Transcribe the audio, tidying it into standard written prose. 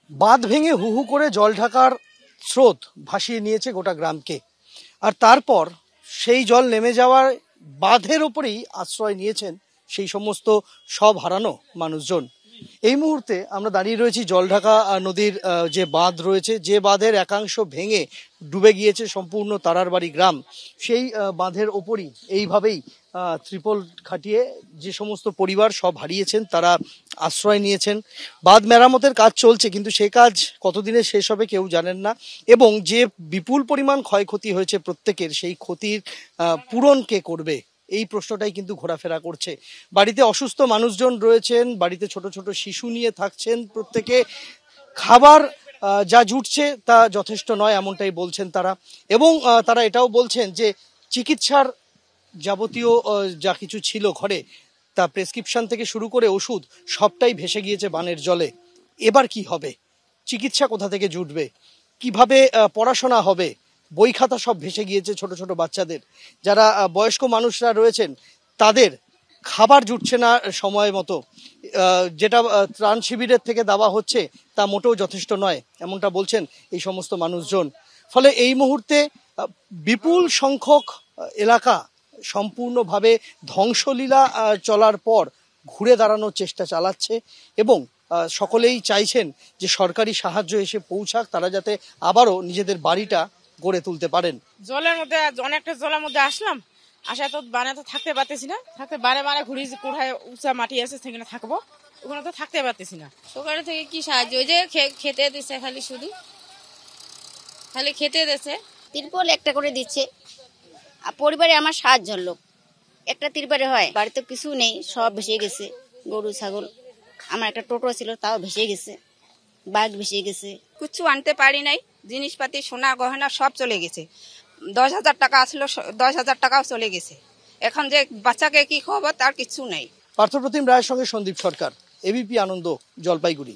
বাঁধ ভেঙে হু হু করে জল ঢাকার স্রোত ভাসিয়ে নিয়েছে গোটা গ্রামকে। আর তারপর সেই জল নেমে যাওয়ার বাঁধের ওপরেই আশ্রয় নিয়েছেন সেই সমস্ত সব হারানো মানুষজন। এই মুহূর্তে আমরা দাঁড়িয়ে রয়েছি জলঢাকা নদীর যে বাঁধ রয়েছে, যে বাঁধের একাংশ ভেঙে ডুবে গিয়েছে সম্পূর্ণ তারারবাড়ি গ্রাম। সেই বাঁধের ওপরই এইভাবেই ত্রিপল খাটিয়ে যে সমস্ত পরিবার সব হারিয়েছেন তারা আশ্রয় নিয়েছেন। বাঁধ মেরামতের কাজ চলছে, কিন্তু সে কাজ কতদিনে শেষ হবে কেউ জানেন না। এবং যে বিপুল পরিমাণ ক্ষয়ক্ষতি হয়েছে প্রত্যেকের, সেই ক্ষতির পূরণ কে করবে এই প্রশ্নটাই কিন্তু ঘোরাফেরা করছে। বাড়িতে অসুস্থ মানুষজন রয়েছেন, বাড়িতে ছোট ছোট শিশু নিয়ে থাকছেন প্রত্যেকে। খাবার যা জুটছে তা যথেষ্ট নয় এমনটাই বলছেন তারা। এবং তারা এটাও বলছেন যে চিকিৎসার যাবতীয় যা কিছু ছিল ঘরে, তা প্রেসক্রিপশন থেকে শুরু করে ওষুধ সবটাই ভেসে গিয়েছে বানের জলে। এবার কি হবে? চিকিৎসা কোথা থেকে জুটবে? কিভাবে পড়াশোনা হবে? বই খাতা সব ভেসে গিয়েছে ছোট ছোট বাচ্চাদের। যারা বয়স্ক মানুষরা রয়েছেন তাদের খাবার জুটছে না সময় মতো। যেটা ত্রাণ শিবিরের থেকে দেওয়া হচ্ছে তা মোটেও যথেষ্ট নয় এমনটা বলছেন এই সমস্ত মানুষজন। ফলে এই মুহূর্তে বিপুল সংখ্যক এলাকা সম্পূর্ণভাবে ধ্বংসলীলা চলার পর ঘুরে দাঁড়ানোর চেষ্টা চালাচ্ছে। এবং সকলেই চাইছেন যে সরকারি সাহায্য এসে পৌঁছাক, তারা যাতে আবারও নিজেদের বাড়িটা গড়ে তুলতে পারেন। জলের মধ্যে অনেকটা জলের মধ্যে আসলাম, আসা তো বানে তো থাকতে পারতেছি না, থাকতে বারে বারে ঘুরি কোথায় উঁচা মাটি আছে সেখানে থাকবো, ওখানে তো থাকতে পারতেছি না। সরকার থেকে কি সাহায্য? ওই যে খেতে দিচ্ছে, খালি শুধু খালি খেতে দিচ্ছে, তিরপল একটা করে দিচ্ছে। পরিবারে আমার 7 জন লোক, একটা তিরপলে হয়। বাড়িতে কিছু নেই, সব ভেসে গেছে। গরু ছাগল, আমার একটা টোটো ছিল তাও ভেসে গেছে, বাইক ভেসে গেছে। কিছু আনতে পারি নাই, জিনিসপাতি সোনা গহনা সব চলে গেছে। 10,000 টাকা আসলো, 10,000 টাকাও চলে গেছে। এখন যে বাচ্চাকে কি খাওয়াবো তার কিছু নেই। পার্থপ্রতিম রায়ের সঙ্গে সন্দীপ সরকার, এবিপি আনন্দ, জলপাইগুড়ি।